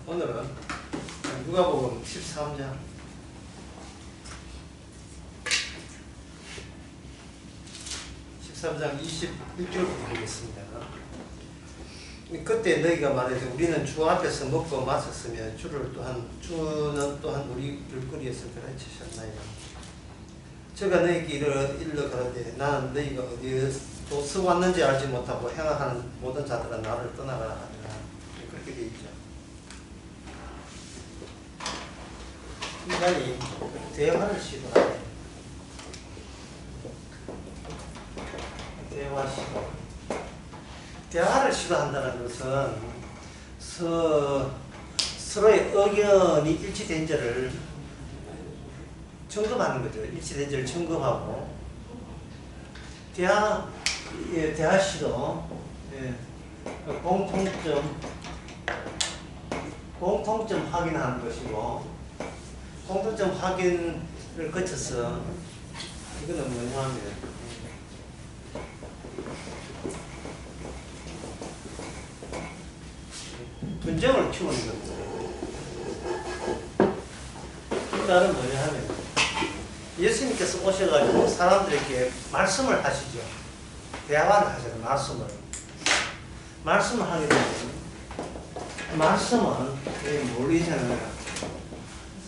오늘은 누가복음 13장 13장 21절부터 보겠습니다. 그때 너희가 말해서 우리는 주 앞에서 먹고 마셨으며 주는 또한 우리 길거리에서 가르치셨나이다. 저가 너희에게 일러 가라되 나는 너희가 어디서 왔는지 알지 못하고 행하는 모든 자들은 나를 떠나가라 하니라. 그렇게 되어 있죠. 인간이 대화를 시도하네. 대화를 시도한다는 것은 서로의 의견이 일치된지를 점검하는 거죠. 일치된지를 점검하고 대화 시도, 공통점 확인하는 것이고, 공통점 확인을 거쳐서 이거는 뭐냐 하면 분쟁을 키우는 겁니다. 이 말은 뭐냐 하면 예수님께서 오셔가지고 사람들에게 말씀을 하시죠. 대화를 하셔요. 말씀을 하게 되면 말씀은 뭘 의미하냐면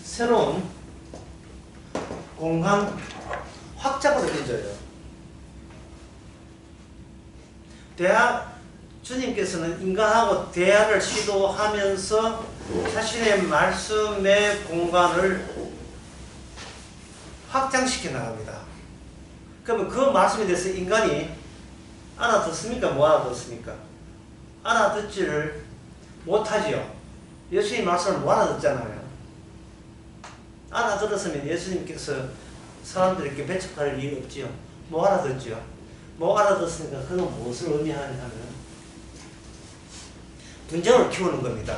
새로운 공간 확장으로 이어져요. 주님께서는 인간하고 대화를 시도하면서 자신의 말씀의 공간을 확장시켜 나갑니다. 그러면 그 말씀에 대해서 인간이 알아듣습니까? 못 알아듣습니까? 알아듣지를 못하지요. 예수님 말씀을 못 알아듣잖아요. 알아들었으면 예수님께서 사람들에게 배척할 일이 없지요. 못 알아듣지요. 못 알아듣으니까 그건 무엇을 의미하냐면 분쟁을 키우는 겁니다.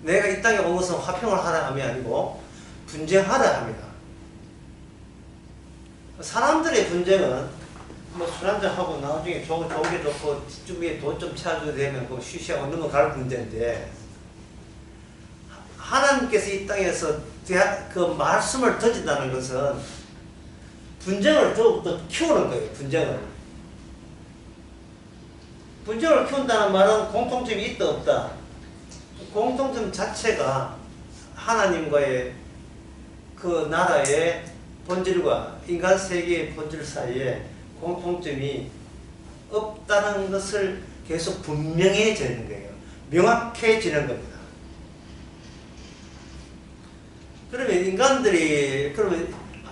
내가 이 땅에 온 것은 화평을 하라 함이 아니고 분쟁하라 합니다. 사람들의 분쟁은 술 한잔하고 나중에 좋은 게 좋고 뒷주머니에 돈 좀 채워주게 되면 그 쉬쉬하고 넘어갈 문제인데, 하나님께서 이 땅에서 그 말씀을 던진다는 것은 분쟁을 더욱더 키우는 거예요. 분쟁을 키운다는 말은 공통점이 있다 없다. 공통점 자체가 하나님과의 그 나라의 본질과 인간 세계의 본질 사이에 공통점이 없다는 것을 계속 분명해지는 거예요. 명확해지는 겁니다. 그러면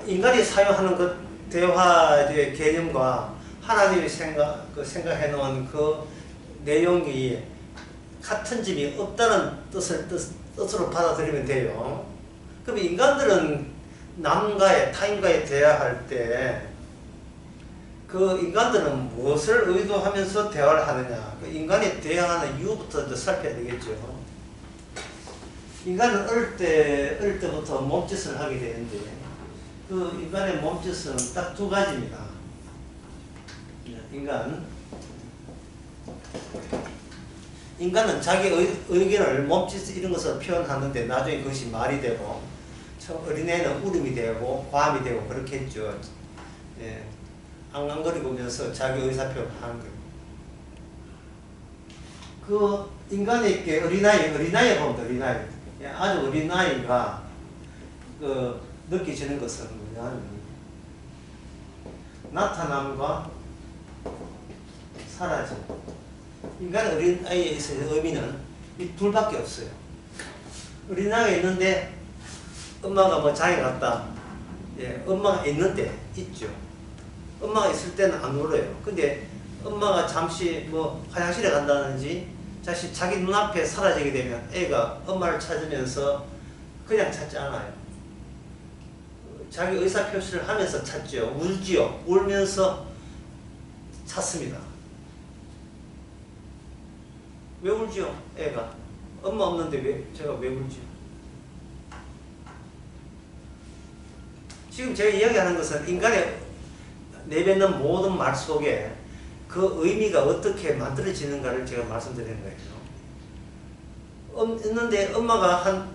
인간이 사용하는 그 대화의 개념과 하나님이 생각해 놓은 그 내용이 같은 점이 없다는 뜻으로 받아들이면 돼요. 그럼 인간들은 타인과의 대화할 때 그 인간들은 무엇을 의도하면서 대화를 하느냐, 그 인간이 대화하는 이유부터 살펴야 되겠죠. 인간은 어릴 때부터 몸짓을 하게 되는데 그 인간의 몸짓은 딱 두 가지입니다. 인간은 자기 의견을 몸짓 이런 것을 표현하는데 나중에 그것이 말이 되고, 어린애는 울음이 되고 과음이 되고 그렇겠죠. 앙앙거리면서 자기 의사표현을 하는 거예요. 그 인간에게 어린아이 보면 아주 어린아이가 느껴지는 것은 뭐냐면 나타남과 사라짐. 인간 어린아이에 있어서 의미는 이 둘밖에 없어요. 어린아이가 있는데 엄마가 뭐 장에 갔다. 엄마가 있는데 있죠. 엄마가 있을 때는 안 울어요. 근데 엄마가 잠시 뭐 화장실에 간다든지 자기 눈앞에 사라지게 되면 애가 엄마를 찾으면서 그냥 찾지 않아요. 자기 의사표시를 하면서 찾죠. 울지요. 울면서 찾습니다. 왜 울지요? 애가 엄마 없는데 제가 왜 울지요? 지금 제가 이야기하는 것은 인간의 내뱉는 모든 말 속에 그 의미가 어떻게 만들어지는가를 제가 말씀드리는 거예요. 있는데 엄마가 한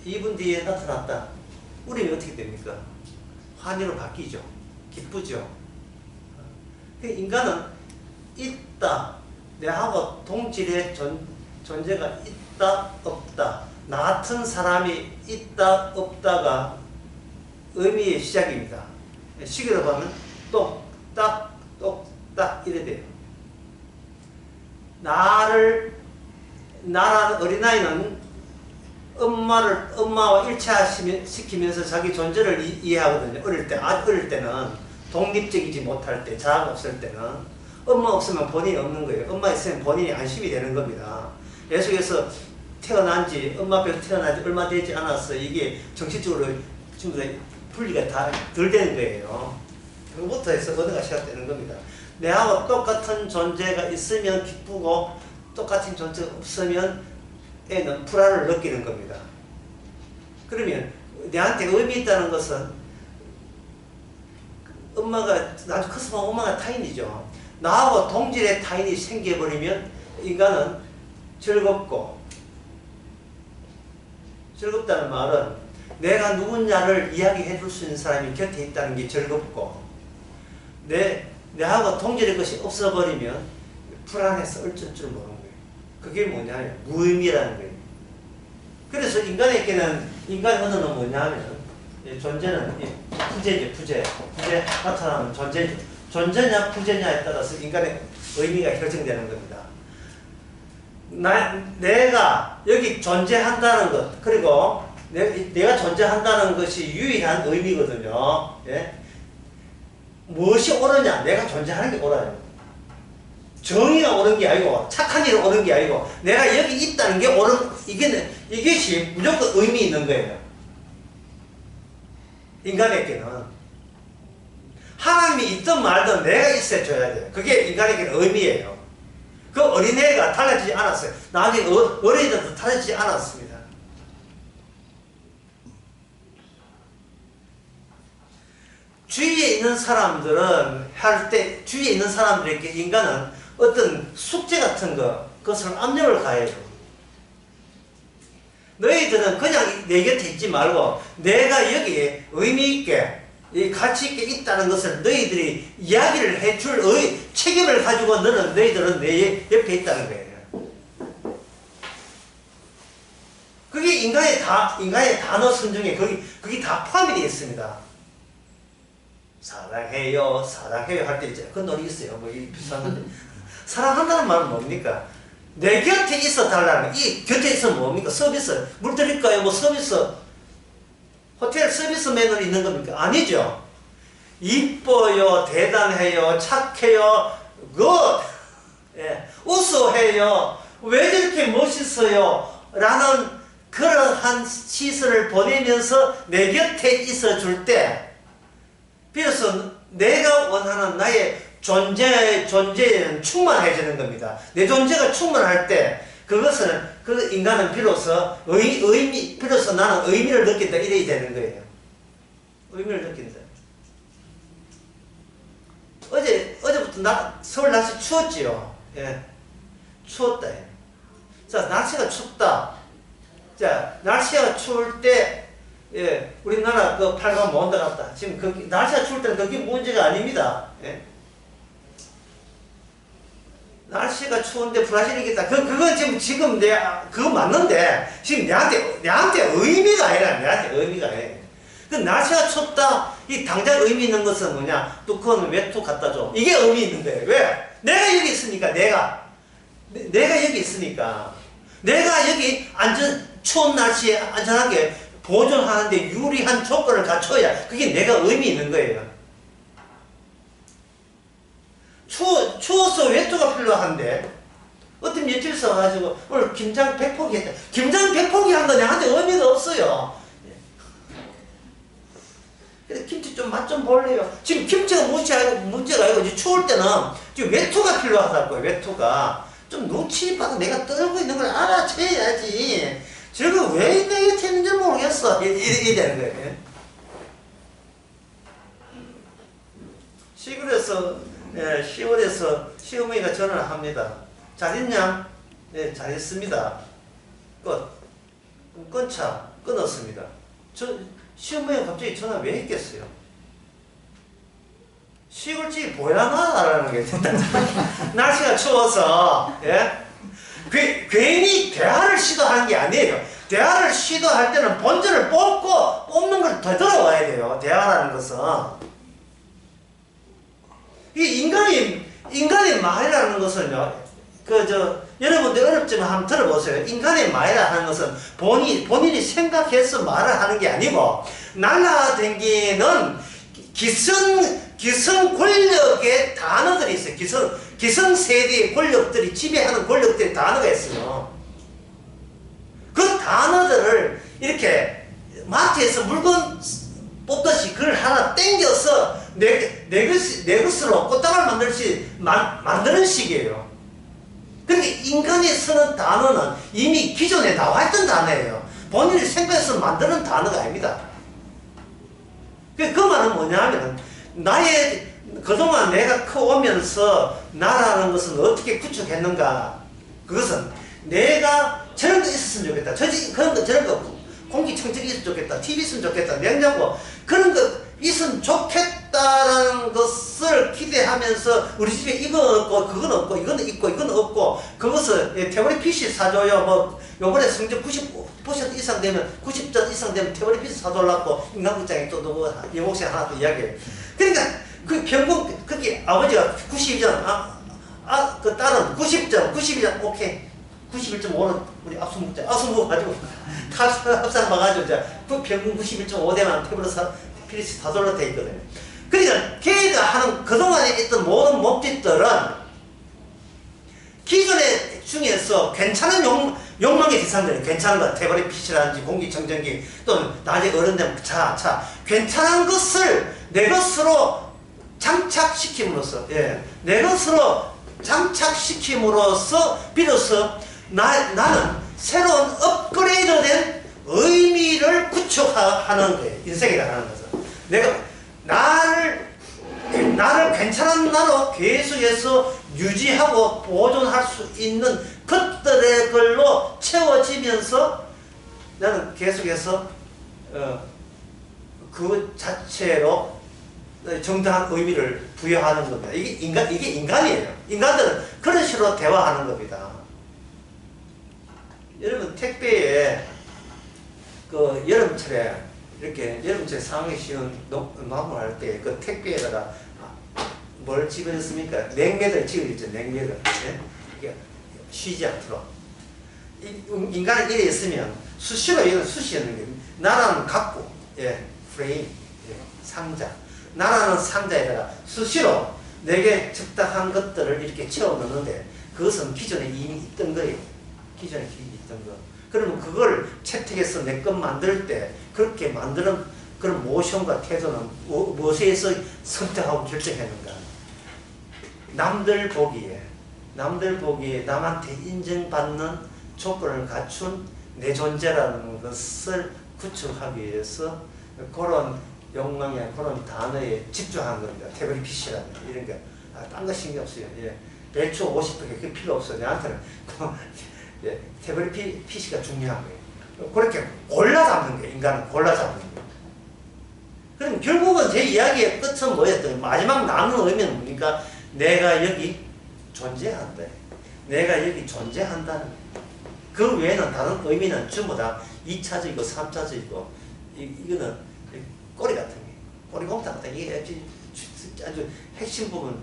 2분 뒤에 나타났다. 우리는 어떻게 됩니까? 환희로 바뀌죠. 기쁘죠. 인간은 있다. 내하고 동질의 존재가 있다, 없다. 나 같은 사람이 있다, 없다가 의미의 시작입니다. 시계로 보면 똑딱, 똑딱 이래 돼요. 나라는 어린아이는 엄마와 일체시키면서 자기 존재를 이해하거든요. 어릴 때는 독립적이지 못할 때, 자아가 없을 때는 엄마 없으면 본인이 없는 거예요. 엄마 있으면 본인이 안심이 되는 겁니다. 계속해서 엄마 벽 태어난 지 얼마 되지 않았어. 이게 정신적으로 지금 분리가 다 덜 되는 거예요. 그거부터 해서 언어가 시작되는 겁니다. 내하고 똑같은 존재가 있으면 기쁘고 똑같은 존재가 없으면 애는 불안을 느끼는 겁니다. 그러면 내한테 의미 있다는 것은 나중에 커서 보면 엄마가 타인이죠. 나하고 동질의 타인이 생겨버리면 인간은 즐겁다는 말은 내가 누구냐를 이야기해 줄 수 있는 사람이 곁에 있다는 게 즐겁고, 내하고 동질의 것이 없어버리면 불안해서 어쩔 줄 모르는 거예요. 그게 뭐냐면 무의미라는 거예요. 그래서 인간의 언어는 뭐냐면, 존재는 부재죠, 부재 나타나는 존재죠. 존재냐 부재냐에 따라서 인간의 의미가 결정되는 겁니다. 내가 여기 존재한다는 것, 그리고 내가 존재한다는 것이 유일한 의미거든요. 예? 무엇이 옳으냐? 내가 존재하는 게 옳아요. 정의가 옳은 게 아니고, 착한 일이 옳은 게 아니고, 내가 여기 있다는 게 이것이 무조건 의미 있는 거예요. 인간에게는. 하나님이 있든 말든 내가 있어야 줘야 돼요. 그게 인간에게는 의미예요. 그 어린애가 달라지지 않았어요. 나중에 어린이들도 달라지지 않았습니다. 주위에 있는 사람들에게 인간은 어떤 숙제 같은 그것을 압력을 가해요. 너희들은 그냥 내 곁에 있지 말고 내가 여기에 의미있게 가치있게 있다는 것을 너희들이 이야기를 해줄 책임을 가지고 너희들은 내 옆에 있다는 거예요. 그게 인간의 단어 선정에 거기 다 포함이 되어 있습니다. 사랑해요 할 때 있잖아요. 그 노래 있어요. 비슷한 건데. 사랑한다는 말은 뭡니까? 내 곁에 있어 달라는 거. 이 곁에 있어 뭡니까? 서비스. 물 드릴까요? 서비스. 호텔 서비스맨으로 있는 겁니까? 아니죠. 이뻐요, 대단해요, 착해요, 예, 우수해요, 왜 저렇게 멋있어요? 라는 그러한 시선을 보내면서 내 곁에 있어 줄 때, 비로소 내가 원하는 나의 존재에는 충만해지는 겁니다. 내 존재가 충만할 때, 그 인간은 비로소 비로소 나는 의미를 느낀다. 이래야 되는 거예요. 의미를 느낀다. 어제부터 서울 날씨 추웠지요. 예. 추웠다. 자, 날씨가 춥다. 자, 날씨가 추울 때, 예, 우리나라 팔가 못 나갔다. 지금 날씨가 추울 때는 그게 문제가 아닙니다. 예. 날씨가 추운데 불안이겠다. 그건 지금 그거 맞는데, 지금 내한테 의미가 아니라, 내한테 의미가 아니라. 그 날씨가 춥다, 이 당장 의미 있는 것은 뭐냐? 뚜껑을 외투 갖다 줘. 이게 의미 있는 거예요. 왜? 내가 여기 있으니까, 내가 여기 있으니까. 내가 여기 추운 날씨에 안전하게 보존하는데 유리한 조건을 갖춰야 그게 내가 의미 있는 거예요. 추워서 외투가 필요한데 어떤 며칠 와가지고 오늘 김장 100포기 했다. 김장 100포기 한 거 내한테 의미가 없어요. 그래서 김치 좀 맛 좀 볼래요. 지금 김치가 문제가 아니고 이제 추울 때는 지금 외투가 필요하다고요. 외투가 좀 눈치 봐도 내가 떨고 있는 걸 알아채야지. 저거 왜 내 곁에 있는지 모르겠어. 이래 되는 거예요. 시골에서 10월에서 시어머니가 전화를 합니다. 잘 있냐? 네, 잘 있습니다. 끝. 끊었습니다. 시어머니가 갑자기 전화 왜 했겠어요? 시골집이 보야마라는 게 된다. 날씨가 추워서, 예? 괜히 대화를 시도하는 게 아니에요. 대화를 시도할 때는 본전을 뽑는 걸 되돌아와야 돼요. 대화라는 것은. 이 인간의 말이라는 것은요, 여러분들 어렵지만 한번 들어보세요. 인간의 말이라 하는 것은 본인이 생각해서 말을 하는 게 아니고, 날라다니는 기성 권력의 단어들이 있어요. 기성 세대의 권력들이 지배하는 권력들의 단어가 있어요. 그 단어들을 이렇게 마트에서 물건 뽑듯이 그걸 하나 땡겨서 내 것으로 꽃다발 만드는 식이에요. 그러니까 인간이 쓰는 단어는 이미 기존에 나와 있던 단어예요. 본인이 생각해서 만드는 단어가 아닙니다. 그 말은 뭐냐면, 그동안 내가 커오면서 나라는 것은 어떻게 구축했는가? 그것은 내가 저런 거 있었으면 좋겠다. 저런 거, 공기청정기 있으면 좋겠다. TV 있으면 좋겠다. 냉장고, 그런 거 있으면 좋겠다라는 것을 기대하면서 우리 집에 이건 없고, 그건 없고, 이건 있고, 이건 없고, 그것을 태블릿 PC 사줘요. 요번에 성적 90% 이상 되면, 90점 이상 되면 태블릿 PC 사줘라고 인간극장에 또 여목생 하나 또 이야기해요. 그러니까 그 평균, 그게 아버지가 92점, 그 딸은 90점, 92점, 오케이. 91.5는 우리 압수 먹어가지고, 합산 봐가지고, 그 평균 91.5 되면 태블릿 PC 사줘라 돼 있거든요. 그러니까 걔가 하는 그동안에 있던 모든 목적들은 기존의 중에서 괜찮은 욕망의 대상들이 괜찮은 것, 태블릿 PC라든지 공기청정기, 또는 나중에 어른 되면 괜찮은 것을 내 것으로 장착시킴으로써, 내 것으로 장착시킴으로써 비로소 나는 새로운 업그레이드된 의미를 구축하는 거예요. 인생이라고 하는 것은. 내가 나를 괜찮은 나로 계속해서 유지하고 보존할 수 있는 것들의 걸로 채워지면서 나는 계속해서 그 자체로 정당한 의미를 부여하는 겁니다. 이게 인간이에요. 인간들은 그런 식으로 대화하는 겁니다. 여러분, 택배에 그 여름철에 상하기 쉬운 마무할 때 그 택배에다가 뭘 집어넣습니까? 냉매를 집어넣죠. 냉매를. 이게 쉬지 않도록. 인간은 이래 있으면 수시로 이런 수시였는 게, 나라는 갖고, 프레임, 상자. 나라는 상자에다가 수시로 내게 적당한 것들을 이렇게 채워 넣는데, 그것은 기존에 이미 있던 거예요. 기존에 이미 있던 거. 그러면 그걸 채택해서 내 것 만들 때 그렇게 만드는 그런 모션과 태도는 무엇에서 선택하고 결정했는가? 남들 보기에 남한테 인정받는 조건을 갖춘 내 존재라는 것을 구축하기 위해서 그런 욕망이나 그런 단어에 집중한 겁니다. 태블릿 PC라는 이런 거. 딴 거 신경 없어요. 배추 50개 그게 필요 없어요. 내한테는. 태블릿 PC가 중요한 거예요. 그렇게 골라 잡는 거예요. 인간은 골라 잡는 거예요. 그럼 결국은 제 이야기의 끝은 뭐였더니, 마지막 남는 의미는 뭡니까? 내가 여기 존재한다. 내가 여기 존재한다는 거예요. 그 외에는 다른 의미는 전부 다 2차적이고 3차적이고, 이거는 꼬리 같은 게, 꼬리공탕 같은 게, 이게 아주 핵심 부분,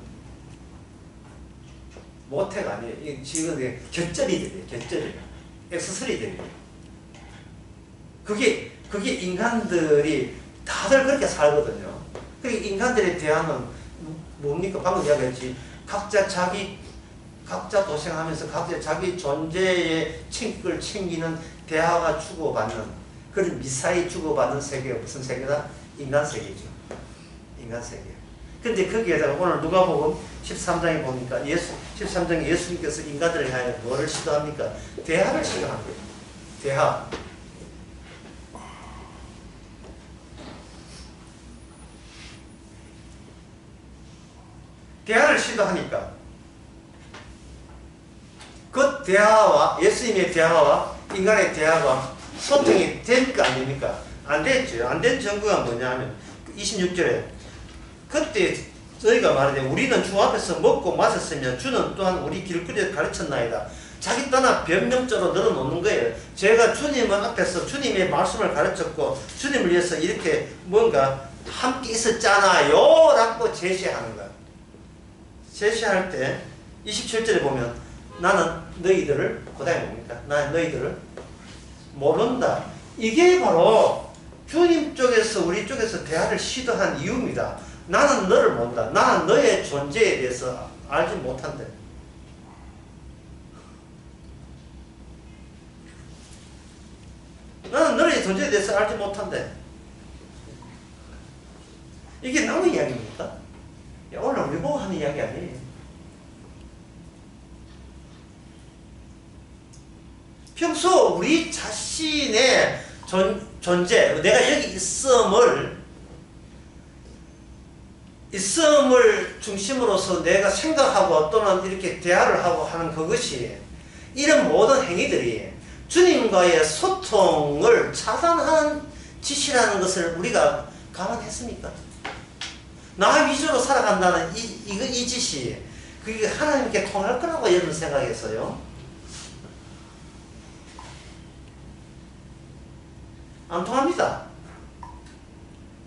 모태가 아니에요. 지금 곁절이들이에요. 곁절이. 액세서리들이에요. 그게 인간들이 다들 그렇게 살거든요. 그리고 인간들에 대한 뭡니까? 방금 이야기했지. 각자 도생하면서 각자 자기 존재의 걸 챙기는 대화가 주고받는, 그런 미사일 주고받는 세계가 무슨 세계다? 인간 세계죠. 인간 세계. 근데 거기에다가 오늘 누가복음 13장에 보니까 13장에 예수님께서 인간들을 향해 뭐를 시도합니까? 대화를 시도한 거예요. 대화. 대화를 시도하니까 그 대화와 예수님의 대화와 인간의 대화가 소통이 될 거 아닙니까? 안 됐죠. 안 된 증거가 뭐냐면 26절에 그때 저희가 말하되 우리는 주 앞에서 먹고 마셨으면 주는 또한 우리 길거리에 가르쳤나이다. 자기 떠나 변명적으로 늘어놓는 거예요. 제가 주님 앞에서 주님의 말씀을 가르쳤고 주님을 위해서 이렇게 뭔가 함께 있었잖아요 라고 제시하는 거예요. 제시할 때 27절에 보면 나는 너희들을 그 다음에 뭡니까? 나는 너희들을 모른다. 이게 바로 주님 쪽에서 우리 쪽에서 대화를 시도한 이유입니다. 나는 너를 모른다. 나는 너의 존재에 대해서 알지 못한다. 나는 너의 존재에 대해서 알지 못한대. 이게 남의 이야기입니까? 오늘 우리 보고 하는 이야기 아니에요. 평소 우리 자신의 존재, 내가 여기 있음을 중심으로서 내가 생각하고 또는 이렇게 대화를 하고 하는 그것이 이런 모든 행위들이 주님과의 소통을 차단하는 짓이라는 것을 우리가 감안했습니까? 나 위주로 살아간다는 이 짓이 그게 하나님께 통할 거라고 여러분 생각했어요? 안 통합니다.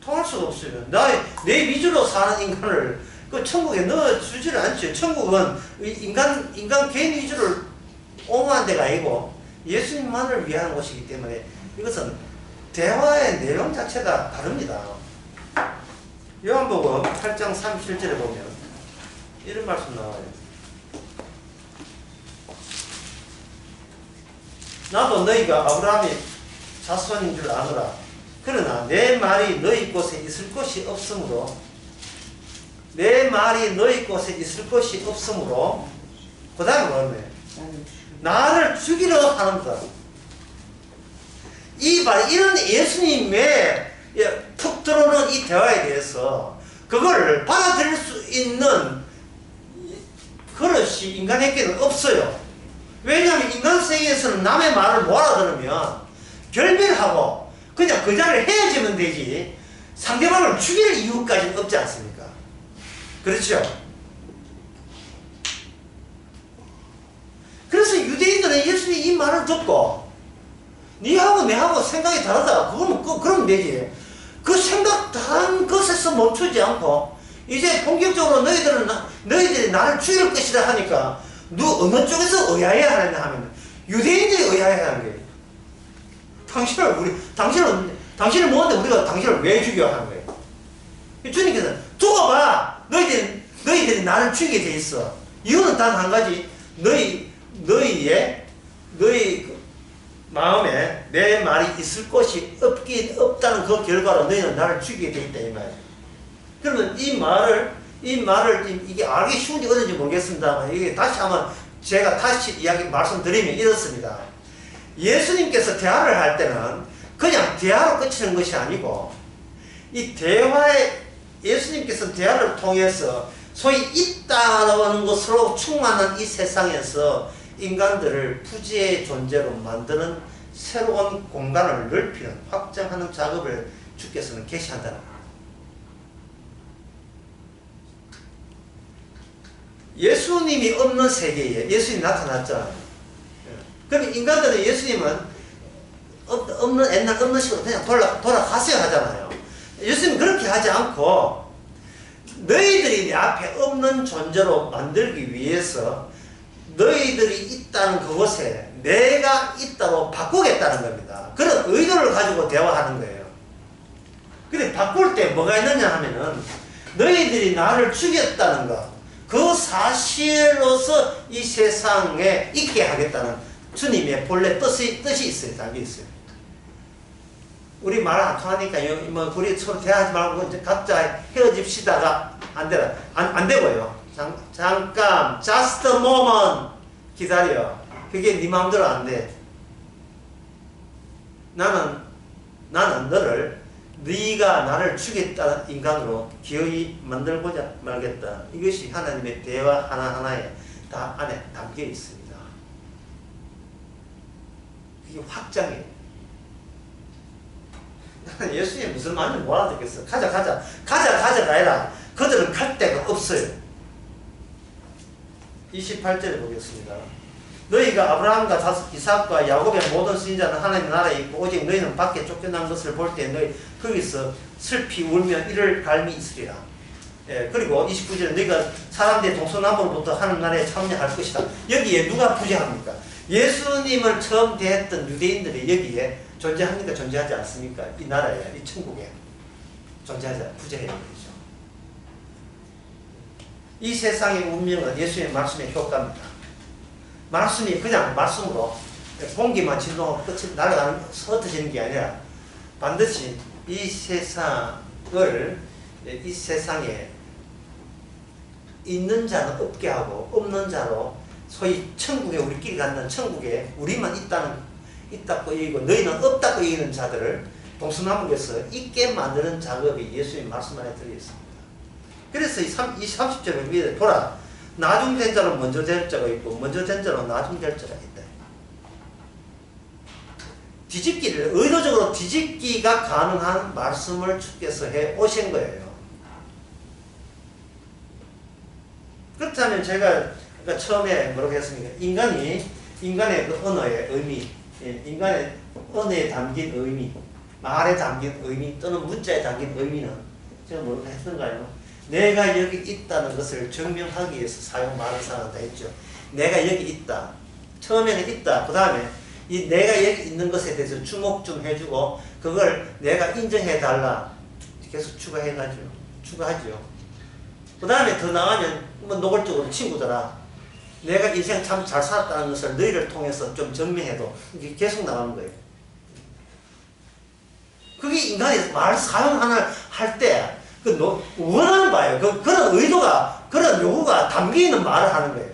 통할 수가 없어요. 내 위주로 사는 인간을 그 천국에 넣어주지를 않죠. 천국은 인간 개인 위주를 옹호한 데가 아니고 예수님만을 위한 곳이기 때문에 이것은 대화의 내용 자체가 다릅니다. 요한복음 8장 37절에 보면 이런 말씀 나와요. 나도 너희가 아브라함의 자손인 줄 아노라. 그러나 내 말이 너희 곳에 있을 것이 없으므로 내 말이 너희 곳에 있을 것이 없으므로 그 다음에 뭐였네? 나를 죽이려 하는다. 이런 예수님의 툭 들어오는 이 대화에 대해서 그걸 받아들일 수 있는 그릇이 인간에게는 없어요. 왜냐하면 인간 세계에서는 남의 말을 못 알아들으면 결별하고 그냥 그 자리를 헤어지면 되지 상대방을 죽일 이유까지는 없지 않습니까? 그렇죠? 그래서 유대인들은 예수님 이 말을 듣고 니하고 내하고 생각이 다르다. 그러면 되지. 그 생각 다른 것에서 멈추지 않고 이제 본격적으로 너희들이 나를 죽일 것이다 하니까 어느 쪽에서 의아해야 하느냐 하면 유대인들이 의아해야 하는 거예요. 당신을 모았는데 우리가 당신을 왜 죽여 하는 거예요. 주님께서는 두고봐. 너희들이 나를 죽이게 돼 있어. 이유는 단 한 가지. 너희 마음에 내 말이 있을 것이 없다는 그 결과로 너희는 나를 죽이게 돼 있다 이 말이에요. 그러면 이 말을 이게 알기 쉬운지 어떤지 모르겠습니다만 이게 제가 다시 말씀드리면 이렇습니다. 예수님께서 대화를 할 때는 그냥 대화로 끝이는 것이 아니고 이 대화에 예수님께서 대화를 통해서 소위 있다는 것으로 충만한 이 세상에서 인간들을 부지의 존재로 만드는 새로운 공간을 넓히는 확장하는 작업을 주께서는 개시한다는 거예요. 예수님이 없는 세계에 예수님이 나타났잖아요. 그럼 인간들은 예수님은 옛날 없는 식으로 그냥 돌아가세요 하잖아요. 예수님은 그렇게 하지 않고 너희들이 내 앞에 없는 존재로 만들기 위해서 너희들이 있다는 그곳에 내가 있다고 바꾸겠다는 겁니다. 그런 의도를 가지고 대화하는 거예요. 근데 바꿀 때 뭐가 있느냐 하면은 너희들이 나를 죽였다는 것, 그 사실로서 이 세상에 있게 하겠다는 주님의 본래 뜻이 있어요. 담겨 있어요. 우리 말 안 통하니까 우리 서로 대화하지 말고 이제 각자 헤어집시다가 안 되고요. 잠깐 just a moment 기다려. 그게 네 마음대로 안 돼. 나는 네가 나를 죽였다는 인간으로 기어이 만들고자 말겠다. 이것이 하나님의 대화 하나하나에 다 안에 담겨 있습니다. 이게 확장이에요. 예수님 무슨 말인지 못 알아듣겠어. 가자 가라. 그들은 갈 데가 없어요. 28절에 보겠습니다. 너희가 아브라함과 이삭과 야곱의 모든 선지자는 하나님의 나라에 있고 오직 너희는 밖에 쫓겨난 것을 볼 때 너희 거기서 슬피 울며 이를 갈미 있으리라. 예, 그리고 29절에 너희가 사람들의 동서남북으로부터 하나님 나라에 참여할 것이다. 여기에 누가 부재합니까? 예수님을 처음 대했던 유대인들이 여기에 존재합니까? 존재하지 않습니까? 이 나라에, 이 천국에 존재하지 않, 부재해야 되죠. 이 세상의 운명은 예수님의 말씀의 효과입니다. 말씀이 그냥 말씀으로 공기만 진동하고 끝이 날아가는, 흩어지는 게 아니라 반드시 이 세상을, 이 세상에 있는 자는 없게 하고 없는 자로 소위 천국에 우리끼리 갖는 천국에 우리만 있다고 여기고 너희는 없다고 여기는 자들을 동서남북에서 있게 만드는 작업이 예수님 말씀 안에 들어있습니다. 그래서 이 30절을 위에 보라. 나중된 자로 먼저 될 자가 있고 먼저 된 자로 나중될 자가 있다. 뒤집기를 의도적으로 뒤집기가 가능한 말씀을 주께서 해 오신 거예요. 그렇다면 제가 처음에 뭐라고 했습니까? 인간의 그 언어의 의미, 인간의 언어에 담긴 의미, 말에 담긴 의미 또는 문자에 담긴 의미는 제가 뭐라고 했던가요? 내가 여기 있다는 것을 증명하기 위해서 말을 사용한다 했죠. 내가 여기 있다. 처음에는 있다. 그 다음에 이 내가 여기 있는 것에 대해서 주목 좀 해주고 그걸 내가 인정해달라. 계속 추가하죠. 그 다음에 더 나가면 뭐 노골적으로 친구들아 내가 인생 참 잘 살았다는 것을 너희를 통해서 좀 증명해도 이게 계속 나가는 거예요. 그게 인간이 말 사용을 할 때 원하는 바예요. 그런 의도가, 그런 요구가 담겨있는 말을 하는 거예요.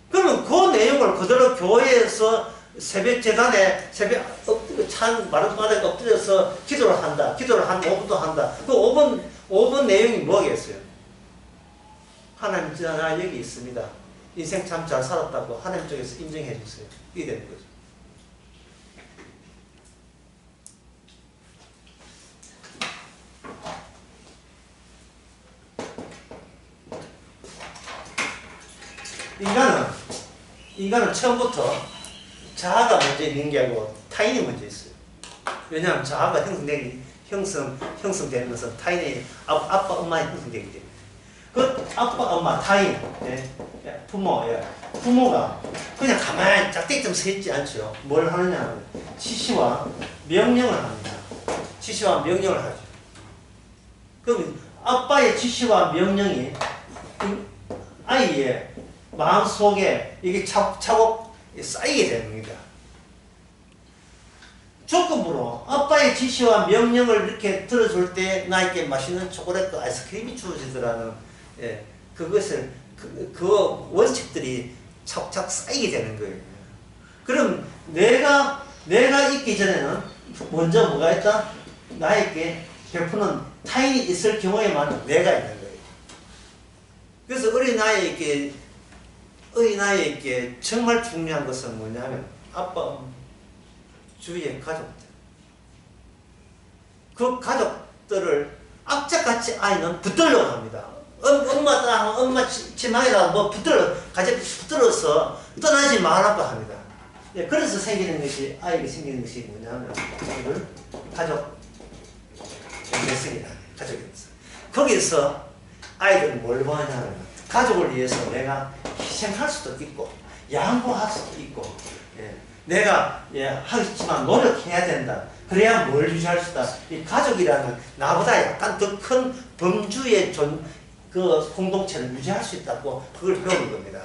그러면 그 내용을 그대로 교회에서 새벽 재단에 마른 바닥에 엎드려서 기도를 한다. 기도를 한 5분도 한다. 그 5분 내용이 뭐겠어요? 하나님, 나 여기 있습니다. 인생 참 잘 살았다고 하나님 쪽에서 인정해 주세요. 이게 되는 거죠. 인간은 처음부터 자아가 먼저 있는 게 아니고 타인이 먼저 있어요. 왜냐하면 자아가 형성되는 것은 타인의 아빠, 엄마의 형성되기 때문에. 그 아빠, 엄마, 타인, 부모가 그냥 가만히 짝대기처럼 서 있지 않죠. 뭘 하느냐 하면 지시와 명령을 합니다. 지시와 명령을 하죠. 그럼 아빠의 지시와 명령이 아이의 마음속에 이게 차곡차곡 쌓이게 됩니다. 조건부로 아빠의 지시와 명령을 이렇게 들어줄 때 나에게 맛있는 초콜릿과 아이스크림이 주어지더라는 그것을 그 원칙들이 차곡차곡 쌓이게 되는 거예요. 그럼 내가 있기 전에는 먼저 뭐가 있다? 나에게 베푸는 타인이 있을 경우에만 내가 있는 거예요. 그래서 어린아이에게 정말 중요한 것은 뭐냐면 아빠, 주위의 가족들. 그 가족들을 악착같이 아이는 붙들려고 합니다. 엄마 치마에다가 뭐 붙들어서 떠나지 말라고 합니다. 그래서 아이에게 생기는 것이 뭐냐면 가족 내성이다. 가족이 있어. 거기서 아이들은 뭘 보느냐면 가족을 위해서 내가 희생할 수도 있고 양보할 수도 있고 내가 하겠지만 노력해야 된다. 그래야 뭘 유지할 수 있다. 이 가족이라는 나보다 약간 더 큰 범주의 그 공동체를 유지할 수 있다고 그걸 배우는 겁니다.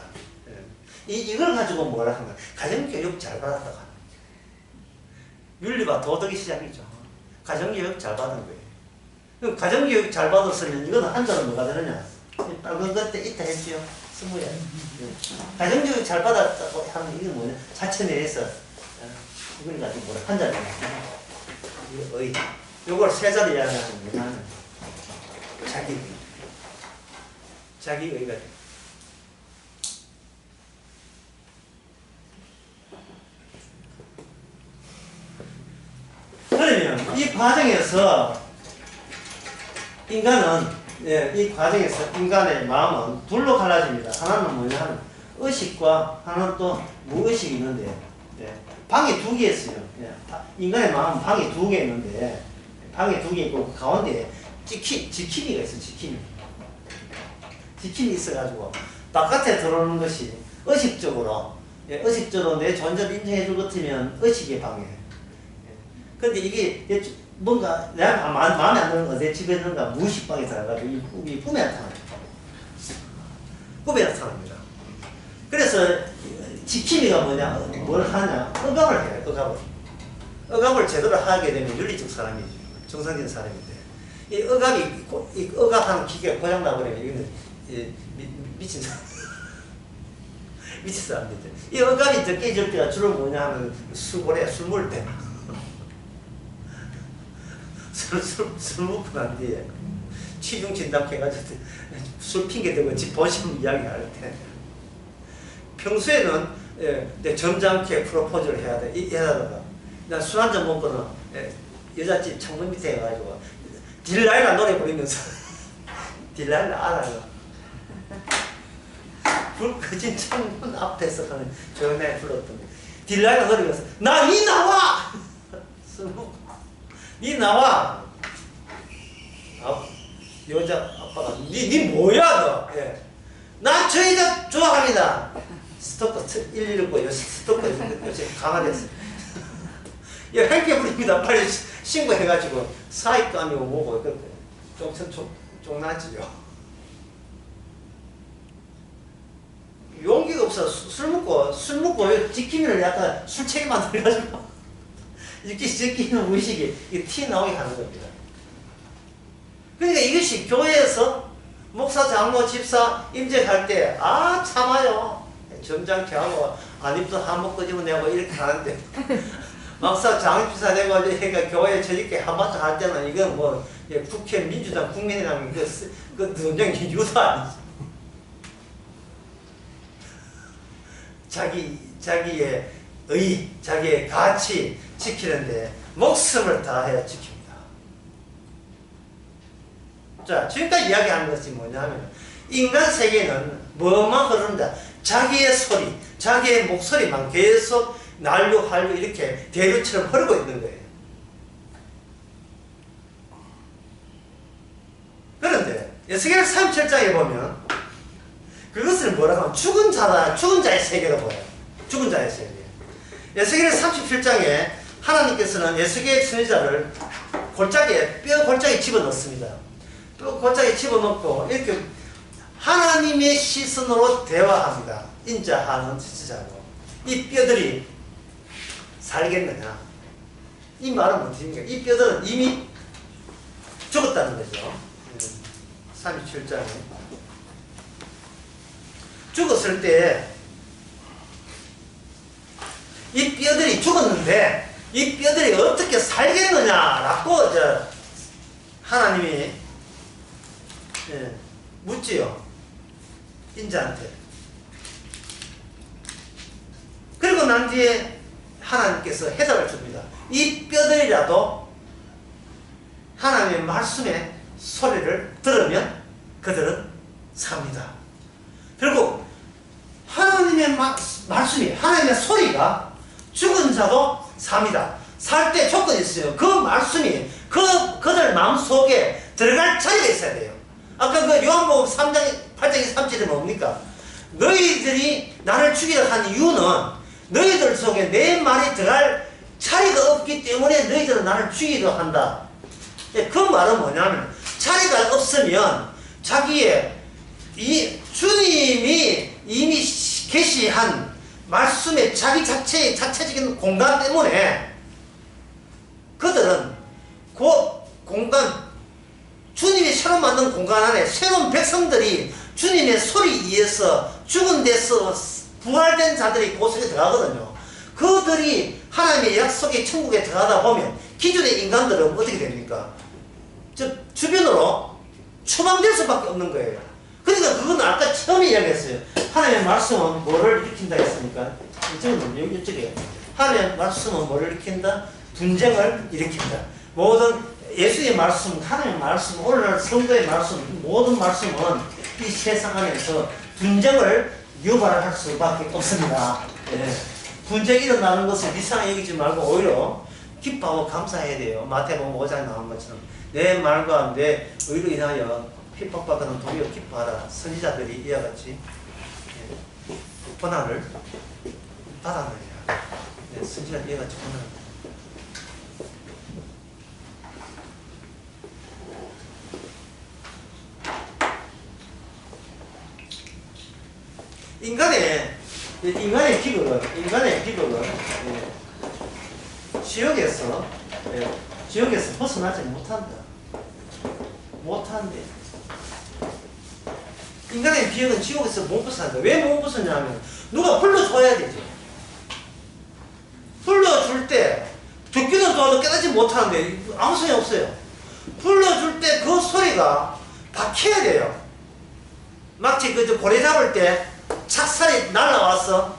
이걸 가지고 뭐라 하면 가정교육 잘 받았다고 합니다. 윤리와 도덕의 시작이죠. 가정교육 잘 받은 거예요. 그럼 가정교육 잘 받았으면 이거는 한자로 뭐가 되느냐? 빨간 것때 있다 했지요. 스무야. 가정교육 잘 받았다고 하면 이건 뭐냐? 자체 내에서 이걸 가지고 뭐라 한자로 의. 요걸 세 자리 이야기하면 뭐냐면 자기 의가 이 과정에서 인간은, 예, 이 과정에서 인간의 마음은 둘로 갈라집니다. 하나는 뭐냐 하면 의식과 하나는 또 무의식이 있는데, 예, 방이 두 개 있어요. 예, 인간의 마음은 방이 두 개 있는데, 방이 두 개 있고 가운데 지킴이가 있어요. 지킴이 있어가지고 바깥에 들어오는 것이 의식적으로, 예, 의식적으로 내 존재를 인정해 줄 것 같으면 의식의 방해. 예. 근데 이게 뭔가 내가 마음에 안 드는 거 내 집에 있는가 무의식 방에 들어가지고 이 꿈에 나타납니다. 꿈에 나타납니다. 그래서 지킴이가 뭐냐, 뭘 하냐, 억압을 해요. 억압을 제대로 하게 되면 윤리적 사람이죠. 정상적인 사람인데 이 억압이 이 억압하는 기계가 고장 나버리면 이거는 미친 사람. 미친 사람인데 이 억압이 더 깨질 때가 주로 뭐냐 하면 술 먹을 때. 술 먹고 난 뒤에 취중 진담해가지고 술 핑계 대고 집 보시면 이야기할 때 평소에는, 예, 내 점잖게 프로포즈를 해야 돼. 이러다가 난 술 한잔 먹고는, 예, 여자집 창문 밑에 해가지고 딜라일라 노래 부르면서 딜라일라 알아요. 불 꺼진 창문 앞에서 하는 조용히 불렀던 딜라일라 노래면서 나 니 나와! 술 먹고 니 나와! 여자 아빠가 니 뭐야 너? 예. 나 저 여자 좋아합니다. 스토커 119 요새 스토커 요새 강화됐어. 예, 헬게 부립니다. 빨리 신고해가지고 사익도 아니고 뭐고 쫑나지요. 용기가 없어. 술 먹고 지킴이를 약간 술책이 만들어가지고 이렇게 지키는 무의식이 티 나오게 하는 겁니다. 그러니까 이것이 교회에서 목사, 장로, 집사 임직할 때 참아요. 점잖게 하고 안 입던 한복 끄집어내고 이렇게 하는데 막상 장집사 되고 그러니까 교회에 저렇게 한바탕 할 때는 이건 뭐 국회 민주당 국민의당 그 논쟁이 유도 아니지. 자기의 자기의 가치 지키는데 목숨을 다해야 지킵니다. 자, 지금까지 이야기하는 것이 뭐냐면 인간 세계는 뭐만 흐른다. 자기의 소리, 자기의 목소리만 계속 난류한류 이렇게 대류처럼 흐르고 있는 거예요. 그런데 에스겔 37장에 보면 그것을 뭐라고 하면 죽은 자의 세계로 보여요. 죽은 자의 세계. 에스겔 37장에 하나님께서는 에스겔 선지자를 뼈 골짜기에 집어넣습니다. 뼈 골짜기에 집어넣고 이렇게 하나님의 시선으로 대화합니다. 인자하는 지지자로. 이 뼈들이 살겠느냐? 이 말은 무엇입니까? 이 뼈들은 이미 죽었다는 거죠. 37장에. 죽었을 때 이 뼈들이 죽었는데 이 뼈들이 어떻게 살겠느냐라고 하나님이 묻지요. 인자한테. 그리고 난 뒤에 하나님께서 해답을 줍니다. 이 뼈들이라도 하나님의 말씀의 소리를 들으면 그들은 삽니다. 결국 하나님의 말씀이, 하나님의 소리가 죽은 자도 삽니다. 살 때 조건이 있어요. 그 말씀이 그들 마음속에 들어갈 자리가 있어야 돼요. 아까 그 요한복음 3장 8장 3절에 뭡니까? 너희들이 나를 죽이려 한 이유는 너희들 속에 내 말이 들어갈 자리가 없기 때문에 너희들은 나를 죽이려 한다. 그 말은 뭐냐면 자리가 없으면 자기의 주님이 이미 계시한 말씀의 자기 자체적인 공간 때문에 그들은 그 공간, 주님이 새로 만든 공간 안에 새로운 백성들이 주님의 소리에 의해서 죽은 데서 부활된 자들이 그곳에 들어가거든요. 그들이 하나님의 약속의 천국에 들어가다 보면 기존의 인간들은 어떻게 됩니까? 주변으로 추방될 수밖에 없는 거예요. 그러니까 그건 아까 처음에 이야기했어요. 하나님의 말씀은 뭐를 일으킨다 했으니까 이쪽은 이쪽에 하나님의 말씀은 뭐를 일으킨다? 분쟁을 일으킨다. 모든 예수의 말씀, 하나님의 말씀, 오늘날 성도의 말씀, 모든 말씀은 이 세상 안에서 분쟁을 유발할 수밖에 없습니다. 예. 분쟁이 일어나는 것을 이상하게 여기지 말고 오히려 기뻐하고 감사해야 돼요. 마태복음 5장에 나온 것처럼 내 말과 내 의로 인하여 핍박받는 도리어 기뻐하라. 선지자들이 이와 같이 고난을 받아내야. 선지자들이 이와 같이 고난을. 인간의 기록은 지옥에서 벗어나지 못한다. 못한대. 인간의 기억은 지옥에서 못 벗어난다. 왜 못 벗어나냐면 누가 불러줘야 되죠. 불러줄 때 듣기는 좋아도 깨닫지 못하는데 아무 소용이 없어요. 불러줄 때 그 소리가 박혀야 돼요. 마치 고래 잡을 때 착살이 날라와서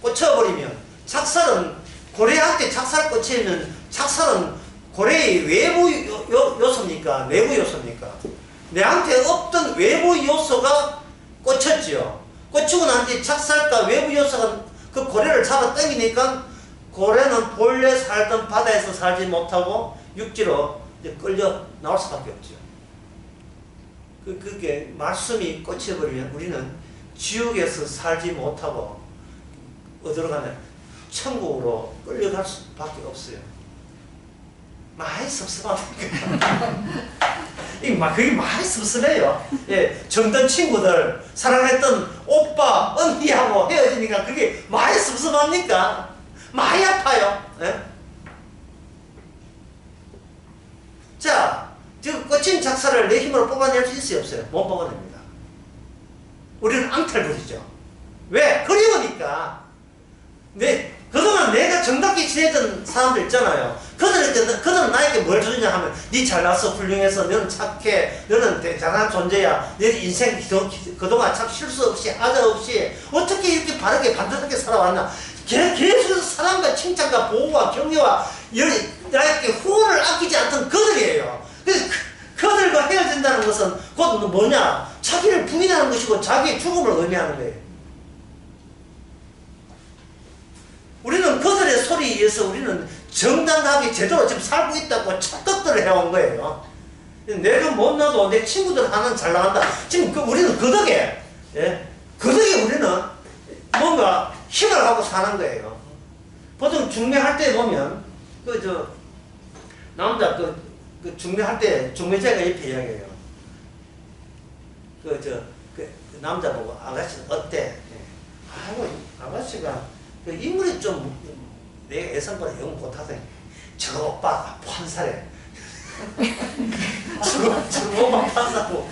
꽂혀버리면, 착살은 고래한테 착살 꽂히면 착살은 고래의 외부 요소입니까? 내부 요소입니까? 내한테 없던 외부 요소가 꽂혔지요. 꽂히고 난 뒤 착살과 외부 요소가 그 고래를 잡아 당기니까 고래는 본래 살던 바다에서 살지 못하고 육지로 이제 끌려 나올 수밖에 없죠. 그게 말씀이 꽂혀버리면 우리는 지옥에서 살지 못하고 어디로 가면 천국으로 끌려갈 수밖에 없어요. 많이 섭섭하니까. 그게 많이 섭섭해요. 예, 정든 친구들, 사랑했던 오빠, 언니하고 헤어지니까 그게 많이 섭섭합니까? 많이 아파요. 예? 자, 지금 꽂힌 작사를 내 힘으로 뽑아낼 수 있어요, 없어요? 못 뽑아냅니다. 우리는 앙탈 부리죠. 왜? 그리우니까. 그동안 내가 정답게 지내던 사람들 있잖아요. 그들은 나에게 뭘 주느냐 하면, 니 잘났어, 훌륭해서, 너는 착해, 너는 대단한 존재야, 내 인생 그동안 참 실수 없이, 하자 없이, 어떻게 이렇게 바르게 반듯하게 살아왔나. 계속 사랑과 칭찬과 보호와 격려와 나에게 후원을 아끼지 않던 그들이에요. 그래서 그들과 헤어진다는 것은 곧 뭐냐? 자기를 부인하는 것이고 자기의 죽음을 의미하는 거예요. 우리는 그들의 소리에 의해서 우리는 정당하게 제대로 지금 살고 있다고 착각들을 해온 거예요. 내가 못나도 내 친구들 하나는 잘 나간다. 지금 우리는 그 덕에, 그 덕에 우리는 뭔가 힘을 하고 사는 거예요. 보통 중매할 때 보면, 남자 중매할 때, 중매자가 옆에 이야기해요. 남자 보고, 아가씨는 어때? 아이고, 아가씨가, 인물이 좀, 내가 예상보다 영 못하더니, 저 오빠 판사래. 저 오빠 판사고,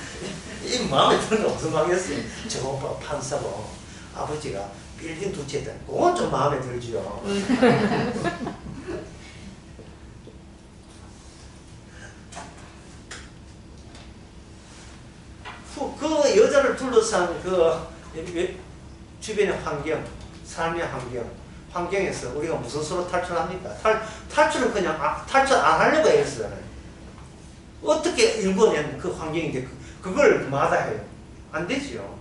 이 마음에 드는 거 무슨 말이겠어요? 저 오빠 판사고, 아버지가 빌딩 두 채 있다니, 그건 좀 마음에 들지요. 그 여자를 둘러싼 주변의 환경, 삶의 환경에서 우리가 무슨 수로 탈출합니까? 탈출은 그냥 탈출 안 하려고 했어요. 어떻게 일궈낸 그 환경인데 그걸 마다해요. 안 되지요.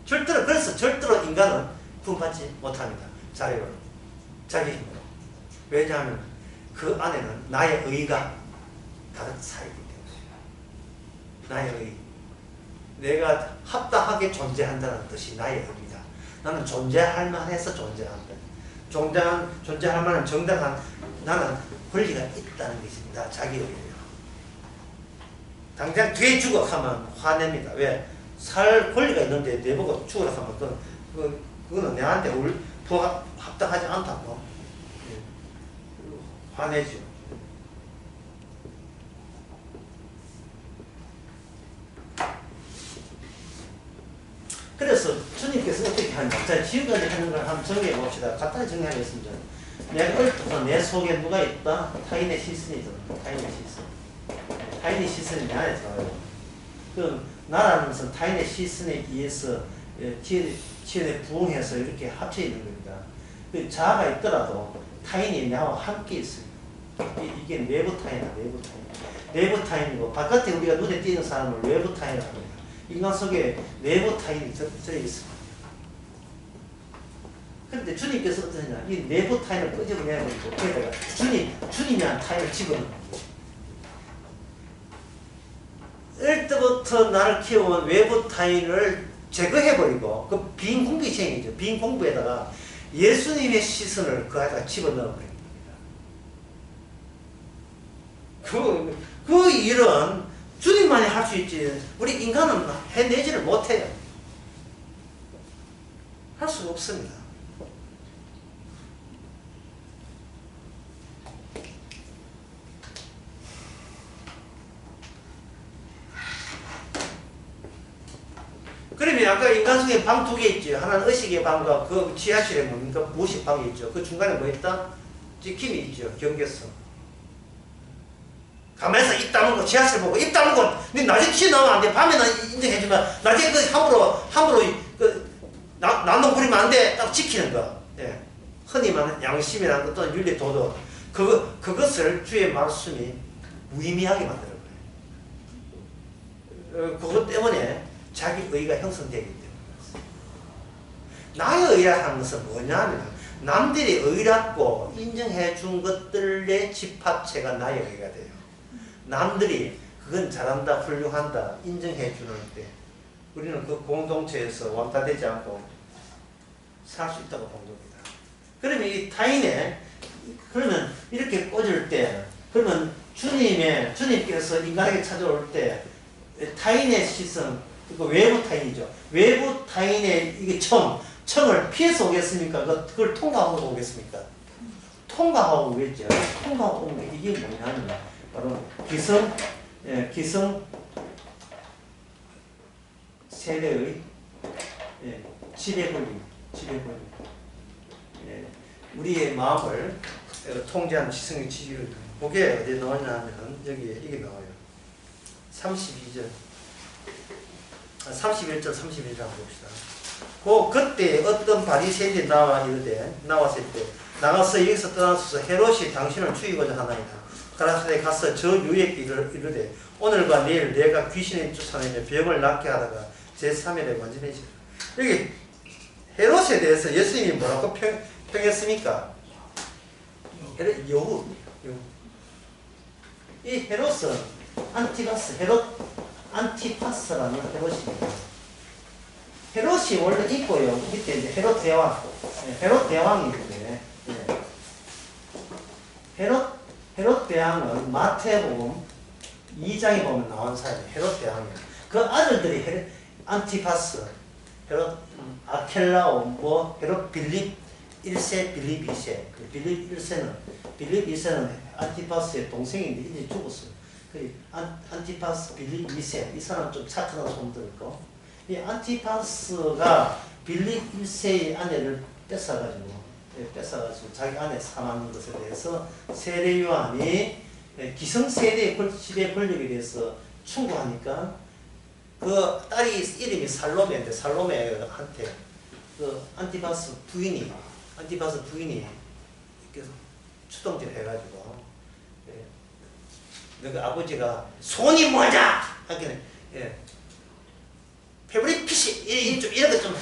그래서 절대로 인간은 구원받지 못합니다. 자기 힘으로. 왜냐하면 그 안에는 나의 의가 가득 차있기 때문이에요. 나의 의. 내가 합당하게 존재한다는 뜻이 나의 의입니다. 나는 존재할 만해서 존재한다. 존재할 만한 정당한 나는 권리가 있다는 것입니다. 자기 의예요. 당장 뒤에 죽어 하면 화냅니다. 왜? 살 권리가 있는데 내보고 죽으라 하면 그거는 내한테 합당하지 않다고 화내죠. 그래서 주님께서 어떻게 하냐. 자, 지금까지 하는 걸 한번 정리해 봅시다. 간단히 정리하겠습니다. 내가 얽혀서 내 속에 누가 있다? 타인의 시선이 있다. 타인의 시선이 내 안에 들어요. 그 나라는 것은 타인의 시선에 의해서 지연에 부응해서 이렇게 합쳐 있는 겁니다. 그 자아가 있더라도 타인이 나와 함께 있어요. 이게 내부 타인이야, 내부 타인. 내부 타인이고, 바깥에 우리가 눈에 띄는 사람을 외부 타인이라고 합니다. 인간 속에 내부 타인이 들어있습니다. 그런데 주님께서 어떠냐, 이 내부 타인을 끄집어내버리고, 거기다가 주님이란 타인을 집어넣는 거예요. 어릴 때부터 나를 키워온 외부 타인을 제거해버리고, 그 빈 공기층이죠. 빈 공부에다가 예수님의 시선을 그 안에다 집어넣어버립니다. 그 일은 주님만이 할 수 있지, 우리 인간은 해내지를 못해요. 할 수가 없습니다. 그러면 아까 인간 속에 방 두 개 있죠. 하나는 의식의 방과 그 지하실에 뭡니까? 무의식 방이 있죠. 그 중간에 뭐 있다? 찍힘이 있죠. 경계성. 가만히서 입 다물고 지하실 보고 입 다물고 니 낮에 튀어나오면 안 돼. 밤에는 인정해주면 낮에 그 함부로 난동 부리면 안 돼. 딱 지키는 거. 예. 흔히 말하는 양심이라는 것도 윤리 도덕. 그것을 주의 말씀이 무의미하게 만드는 거예요. 그것 때문에 자기 의가 형성되기 때문에. 나의 의라 하는 것은 뭐냐면 남들이 의롭고 인정해 준 것들의 집합체가 나의 의가 돼요. 남들이 그건 잘한다, 훌륭한다 인정해 주는 때 우리는 그 공동체에서 왕따되지 않고 살 수 있다고 본 겁니다. 그러면 이 타인에 그러면 이렇게 꽂을 때 그러면 주님께서 인간에게 찾아올 때 타인의 시선, 그 외부 타인이죠. 외부 타인의 이게 청을 피해서 오겠습니까? 그걸 통과하고 오겠습니까? 통과하고 오겠죠. 통과하고 오면 이게 뭐냐면 바로 기성 세대의 지배 권리. 우리의 마음을 통제하는 지성의 지위를. 그게 어디에 나오냐 하면 여기에 이게 나와요. 31절 31절 한번 봅시다. 그때 어떤 바리새인이 나왔을 때 나가서 여기서 떠나소서 헤롯이 당신을 죽이고자 하나이다. 가라사대 가서 저 유의 길을 이르되 오늘과 내일 내가 귀신을 쫓아내며 병을 낫게 하다가 제3일에 완전해지라. 여기 헤롯에 대해서 예수님이 뭐라고 평했습니까? 여우. 이 헤롯은 안티파스라는 헤롯입니다. 헤롯이 원래 있고요. 밑에 이제 헤롯 대왕이 있는데, 헤롯 대왕은 마태복음 2장에 보면 나온 사람이에요. 헤롯 대왕이에요. 그 아들들이 안티파스, 헤롯 아켈라오, 헤롯 빌립 1세, 빌립 2세. 빌립 1세는 안티파스의 동생인데 이제 죽었어요. 안티파스 빌립 2세, 이 사람 좀 착하다고 소문 들었고, 이 안티파스가 빌립 1세의 아내를 뺏어가지고 자기 아내 사망한 것에 대해서 세례 요한이 기성세대의 지배 권력에 대해서 충고하니까 그 딸이 이름이 살로메인데 살로메한테 그 안티파스 부인이 계속 추동질 해가지고 너가 아버지가 손이 뭐냐 하기는 페브릭 피시 이런 거 좀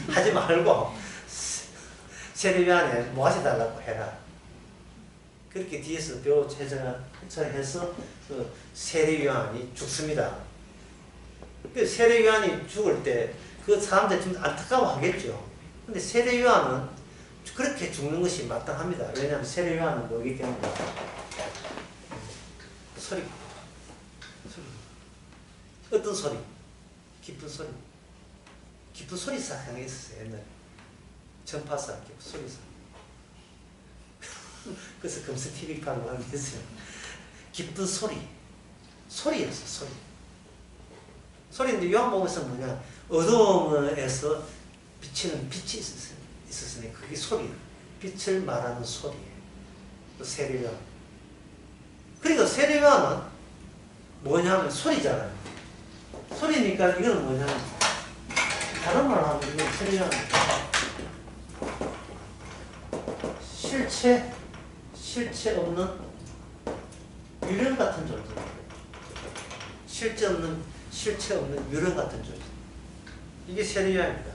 하지 말고 세례요한에 모아져달라고 해라. 그렇게 뒤에서 묘 해서 그 세례요한이 죽습니다. 그 세례요한이 죽을 때 그 사람들 좀 안타까워하겠죠. 근데 세례요한은 그렇게 죽는 것이 마땅합니다. 왜냐하면 세례요한은 뭐기 때문에 소리. 어떤 소리? 깊은 소리사 향이 있었어요. 옛날에 전파사 깊은 소리사. 그래서 금스 TV판으로 하는 게 있어요. 깊은 소리였어. 소리인데 요한복음에서 뭐냐, 어두움에서 비치는 빛이 있었으니 그게 소리예요. 빛을 말하는 소리예요. 또 세례요한. 그러니까 세례요한은 뭐냐면 소리잖아요. 소리니까 이거는 뭐냐면 다른 말로 하면 이건 세례요한 실체 없는 유령 같은 존재. 실체 없는 유령 같은 존재. 이게 세례요한입니다.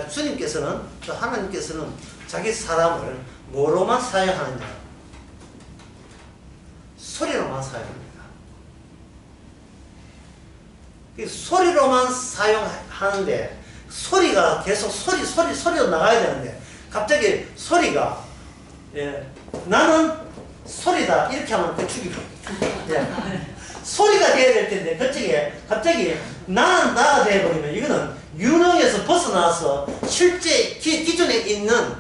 주님께서는 자기 사람을 뭐로만 사용하느냐? 소리로만 사용합니다. 소리로만 사용하는데, 소리가 계속 소리로 나가야 되는데, 갑자기 소리가, 나는 소리다. 이렇게 하면 그 죽이고. 소리가 돼야 될 텐데, 갑자기 나는 나가 돼버리면, 이거는 유능에서 벗어나서 실제 기존에 있는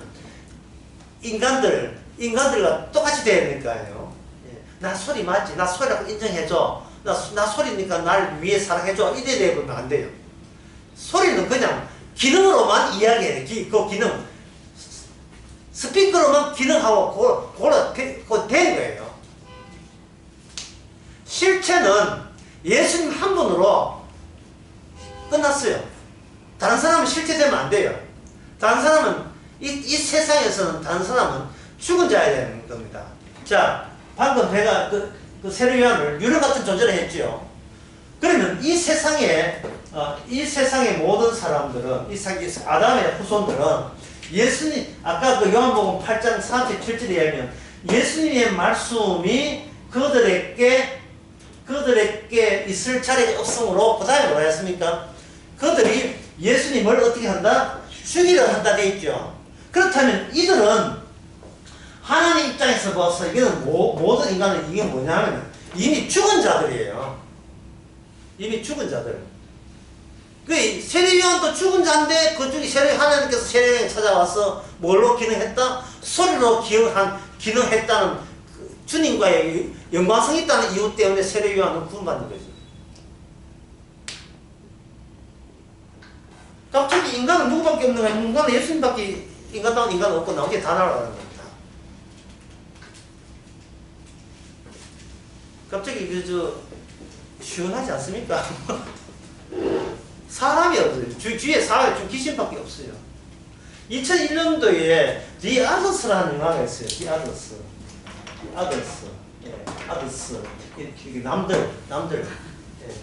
인간들과 똑같이 돼야 되니까요. 나 소리 맞지? 나 소리라고 인정해줘. 나 소리니까 날 위해 사랑해줘. 이래 되면 안 돼요. 소리는 그냥 기능으로만 이야기해요. 그 기능. 스피커로만 기능하고 그거 된 거예요. 실체는 예수님 한 분으로 끝났어요. 다른 사람은 실체 되면 안 돼요. 다른 사람은 이 세상에서는 다른 사람은 죽은 자야 되는 겁니다. 자, 방금 제가 그 세례요한을 유령 같은 존재를 했죠. 그러면 이 세상의 모든 사람들은, 아담의 후손들은 예수님, 아까 그 요한복음 8장 37절에 의하면 예수님의 말씀이 그들에게 있을 자리가 없으므로, 그 다음에 뭐라 했습니까? 그들이 예수님을 어떻게 한다? 죽이려 한다 돼 있죠. 그렇다면 이들은 하나님 입장에서 봐서 이거는 모든 인간은 이게 뭐냐면 이미 죽은 자들이에요. 이미 죽은 자들. 그 세례요한도 죽은 자인데 그중에 하나님께서 세례요한에 찾아와서 뭘로 기능했다? 소리로 기능했다는 주님과의 영광성이 있다는 이유 때문에 세례요한은 구원받는 거죠. 갑자기 인간은 누구밖에 없는 거야? 인간은 예수님밖에 인간다운 인간은 없고 나오게 다 날아가는 겁니다. 갑자기 시원하지 않습니까? 사람이 없어요. 주위에 사람이 좀 귀신밖에 없어요. 2001년도에 디 아더스라는 영화가 있어요. 디 아더스. 아더스. 남들. 예.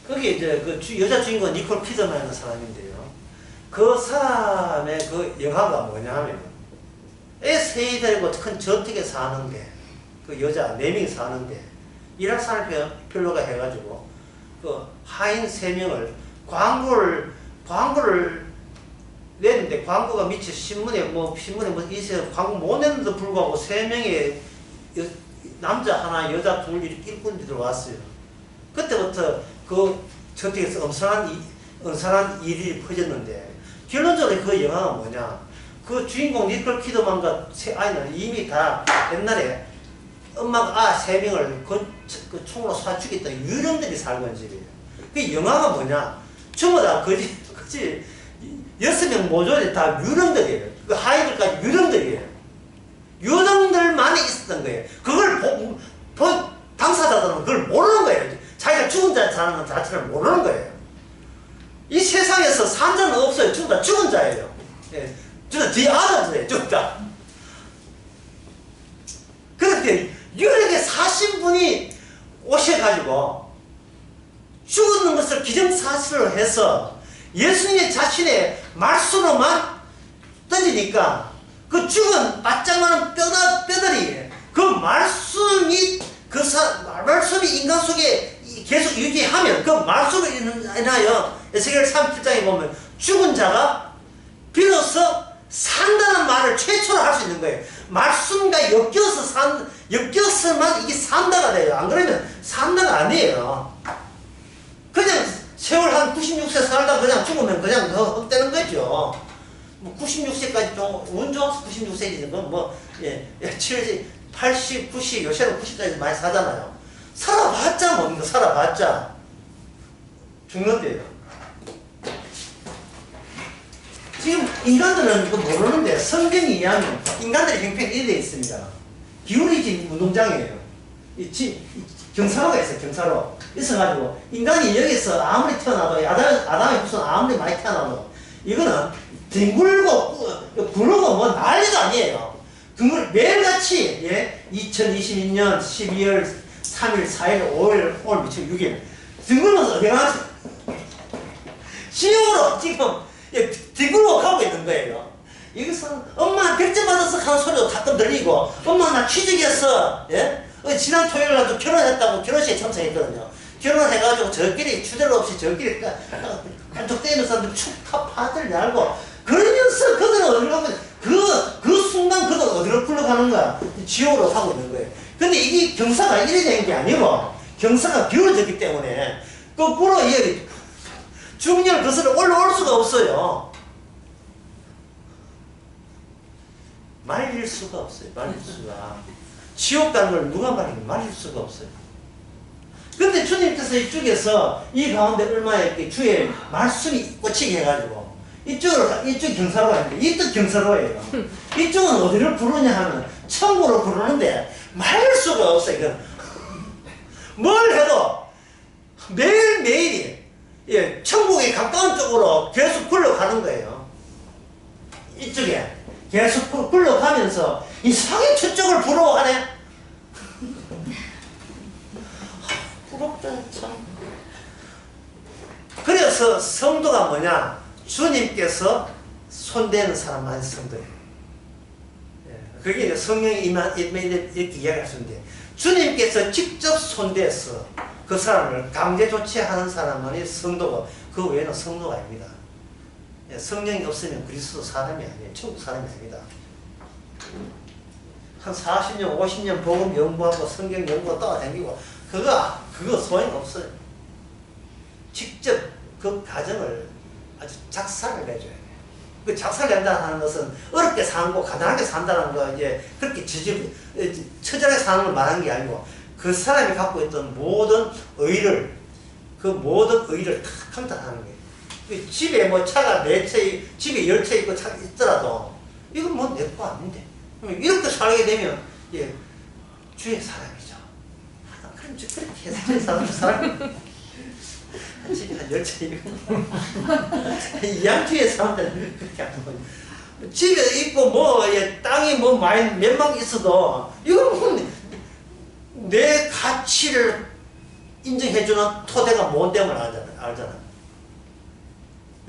거기 이제 여자 주인공 니콜 키드만이라는 사람인데요. 그 사람의 그 영화가 뭐냐 하면, 애 셋이 데리고 큰 저택에 사는데, 그 여자 4명이 사는데, 일할 사람이 별로가 해가지고, 그 하인 3명을 광고를 냈는데, 광고가 미처 신문에 있어서 광고 못 냈는데도 불구하고 3명의 남자 하나, 여자 둘 이렇게 일꾼들이 들어왔어요. 그때부터 그 저택에서 엄선한 일이 퍼졌는데, 결론적으로 그 영화가 뭐냐? 그 주인공 니콜 키드만과 세 아이는 이미 다 옛날에 엄마가 3명을 그 총으로 쏴 죽였다 유령들이 살고 있는 집이에요. 그 영화가 뭐냐? 전부 다 그지 6명 모조리 다 유령들이에요. 그 하이들까지 유령들이에요. 유령들만이 있었던 거예요. 그걸 당사자들은 그걸 모르는 거예요. 자기가 죽은 자라는 자체를 모르는 거예요. 이 세상에서 산 자는 없어요. 전부 다 죽은 자예요. 예. 전부 다 뒤아들이에요. 전부 다. 그런데 유력에 사신 분이 오셔가지고 죽는 것을 기정사실로 해서 예수님의 자신의 말씀으로만 던지니까 그 죽은 바짝만한 뼈들이 그 말씀이 인간 속에 계속 유지하면 그 말씀으로 인하여 에스겔 37장에 보면 죽은 자가 비로소 산다는 말을 최초로 할 수 있는 거예요. 말씀과 엮여서만 이게 산다가 돼요. 안 그러면 산다가 아니에요. 그냥 세월 한 96세 살다 그냥 죽으면 그냥 헛되는 거죠. 뭐 96세까지 좀 운 좋아서 96세지 뭐 70, 80, 90 요새는 90까지 많이 사잖아요. 살아봤자 뭡니까? 살아봤자 죽는데요. 지금 인간들은 그거 모르는데 성경이 이해하면 인간들의 형편이 이래 있습니다. 기울이진 운동장이에요. 경사로가 있어요. 경사로 있어가지고 인간이 여기서 아무리 태어나도 아담의 후손 아무리 많이 태어나도 이거는 뒹굴고 구르고 뭐 난리도 아니에요. 매일같이 2022년 12월 3일, 4일, 5일, 오늘 며칠 6일 뒹굴면서 어디 가지? 지옥으로 지금 뒹굴고 가고 있는 거예요. 이것은 엄마 백점 받아서 하는 소리도 가끔 들리고 엄마 나 취직했어. 지난 토요일 날도 결혼했다고 결혼식에 참석했거든요. 결혼해가지고 저끼리 주제로 없이 저끼리 깐족대면서 축하파들 날고 그러면서 그들은 어디로 가면 그 순간 그들은 어디로 굴러가는 거야? 지옥으로 가고 있는 거예요. 근데 이게 경사가 이래 되는 게 아니고 경사가 기울어졌기 때문에 거꾸로 중년 그것을 올라올 수가 없어요. 말릴 수가 없어요. 말릴 수가. 지옥 가는 걸 누가 말릴 수가 없어요. 근데 주님께서 이쪽에서 이 가운데 얼마나 이렇게 주의 말씀이 꽂히게 해가지고 이쪽 경사로 가는데 이쪽 경사로예요. 이쪽은 어디를 부르냐 하면 천국으로 부르는데 말릴 수가 없어요. 이건 뭘 해도 매일매일이 천국에 가까운 쪽으로 계속 굴러가는 거예요. 이쪽에 계속 굴러가면서 이상하게 저쪽을 부러워하네. 부럽다 참. 그래서 성도가 뭐냐? 주님께서 손대는 사람만 성도예요. 그게 성령이 이렇게 이야기할 수 있는데 주님께서 직접 손대서 그 사람을 강제 조치하는 사람만이 성도고 그 외에는 성도가 아닙니다. 성령이 없으면 그리스도 사람이 아니에요. 천국 사람이 아닙니다. 한 40년, 50년 복음 연구하고 성경 연구하고 떠다니고 그거 소용없어요. 직접 그 가정을 아주 작살을 내줘야 돼요. 그 작살을 낸다는 하는 것은 어렵게 사는 거, 가난하게 산다는 거, 그렇게 처절하게 사는 걸 말하는 게 아니고 그 사람이 갖고 있던 모든 의의를 다 감탄하는 거예요. 집에 뭐 차가 4채, 집에 10채 있고 차 있더라도 이건 뭐 내 거 아닌데. 이렇게 살게 되면 주의 사람이죠. 그럼 그렇게 해서 주의 사람 집에 한 10채 있고 양주의 사람들은 그렇게 안 보여요. 집에 있고 뭐 땅이 뭐 많이 몇만 있어도 이건 뭐 내 가치를 인정해주는 토대가 뭔데를 알잖아.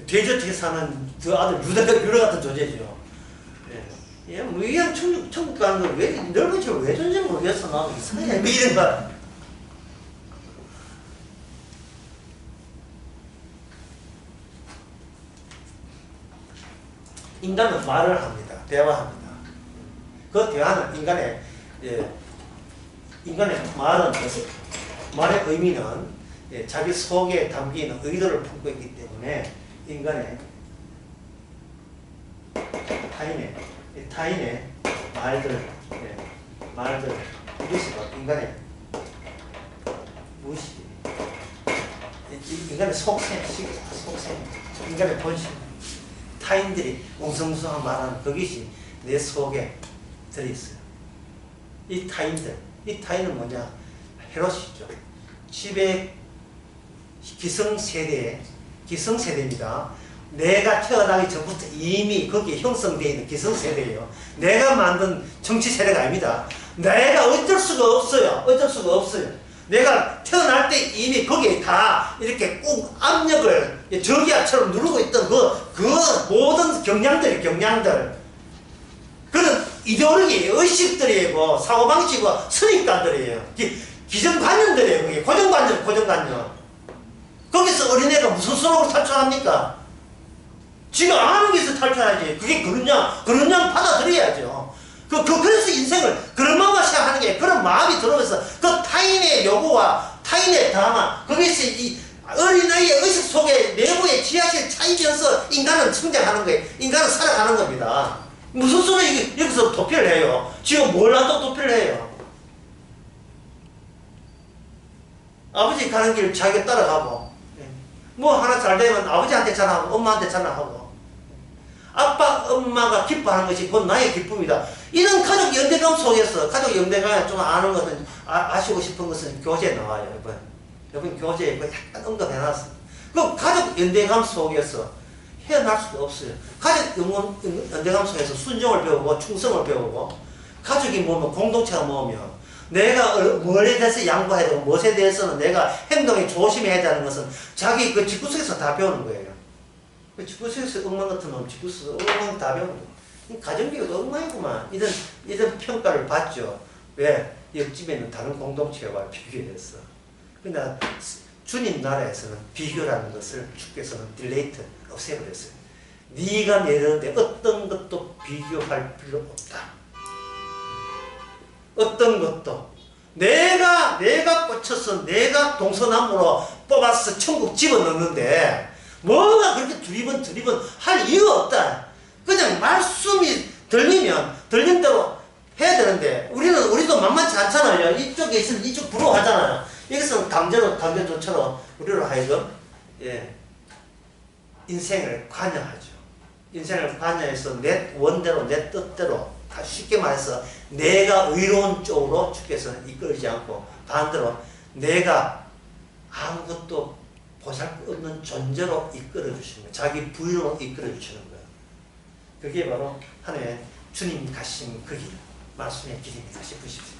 돼지어떻게 사는 그 아들 유다 같은 존재죠. 뭐 이양 천국 가는 걸 왜 넓은 집을 왜 존재 모르겠어. 나 이상해. 뭐 이런 거. 인간은 말을 합니다. 대화합니다. 그 대화는 인간의 말의 의미는 자기 속에 담긴 의도를 품고 있기 때문에 인간의 타인의 말들 이것이 인간의 무엇이 인간의 속생, 인간의 본性, 타인들이 웅성웅성한 말하는 그것이 내 속에 들어있어요. 이 타인은 뭐냐? 헤롯이죠. 집의 기성세대입니다. 내가 태어나기 전부터 이미 거기에 형성되어 있는 기성세대예요. 내가 만든 정치세대가 아닙니다. 내가 어쩔 수가 없어요. 내가 태어날 때 이미 거기에 다 이렇게 꼭 압력을 저기압처럼 누르고 있던 그 모든 경향들. 그런 이데올로기, 의식들이고 사고방식이고 선입관들이에요. 기정관념들이에요. 그게 고정관념. 거기서 어린애가 무슨 수록을 탈출합니까? 지가 아는 게서 탈출하지. 그게 그런 양 받아들여야죠. 그래서 인생을 그런 마음으로 생각하는 게 그런 마음이 들어오면서 그 타인의 요구와 타인의 드라마, 거기서 이 어린아이의 의식 속에 내부의 지하실 차이면서 인간은 성장하는 거예요. 인간은 살아가는 겁니다. 무슨 소리 여기서 도피를 해요? 지금 몰라도 도피를 해요. 아버지 가는 길 자기가 뭐 하나 잘 되면 아버지한테 전화하고 엄마한테 전화하고 아빠 엄마가 기뻐하는 것이 곧 나의 기쁨이다. 이런 가족 연대감 속에서, 가족 연대감에 좀 아는 것은, 아시고 싶은 것은 교재에 나와요, 여러분 교재에 약간 언급해놨어. 그 가족 연대감 속에서 헤어날 수가 없어요. 가족 연대감 속에서 순종을 배우고, 충성을 배우고, 가족이 모으면, 공동체가 모으면, 내가 뭐에 대해서 양보해야 되고, 무엇에 대해서는 내가 행동에 조심해야 되는 것은 자기 그 집구석에서 다 배우는 거예요. 그 집구석에서 엉망 같은 놈, 집구석에서 엉망 다 배우는 거예요. 가정교육도 엉망이구만. 이런 평가를 받죠. 왜? 옆집에 있는 다른 공동체와 비교해서. 그러나 주님 나라에서는 비교라는 것을 주께서는 딜레이트, 없애버렸어요. 네가 내렸는데 어떤 것도 비교할 필요 없다. 어떤 것도 내가 꽂혀서 내가 동서남으로 뽑아서 천국 집어넣는데 뭐가 그렇게 두리번 할 이유가 없다. 그냥 말씀이 들리면 들린 대로 해야 되는데 우리도 만만치 않잖아요. 이쪽에 있으면 이쪽 부러워하잖아요. 여기서는 강제조처럼 우리로 하여금 인생을 관여하죠. 인생을 관여해서 내 원대로 내 뜻대로, 쉽게 말해서 내가 의로운 쪽으로 주께서는 이끌지 않고 반대로 내가 아무것도 보잘것없는 존재로 이끌어 주시는 거예요. 자기 부위로 이끌어 주시는 거예요. 그게 바로 하나님의 주님 가신 그 길, 말씀의 길입니다 싶으십시오.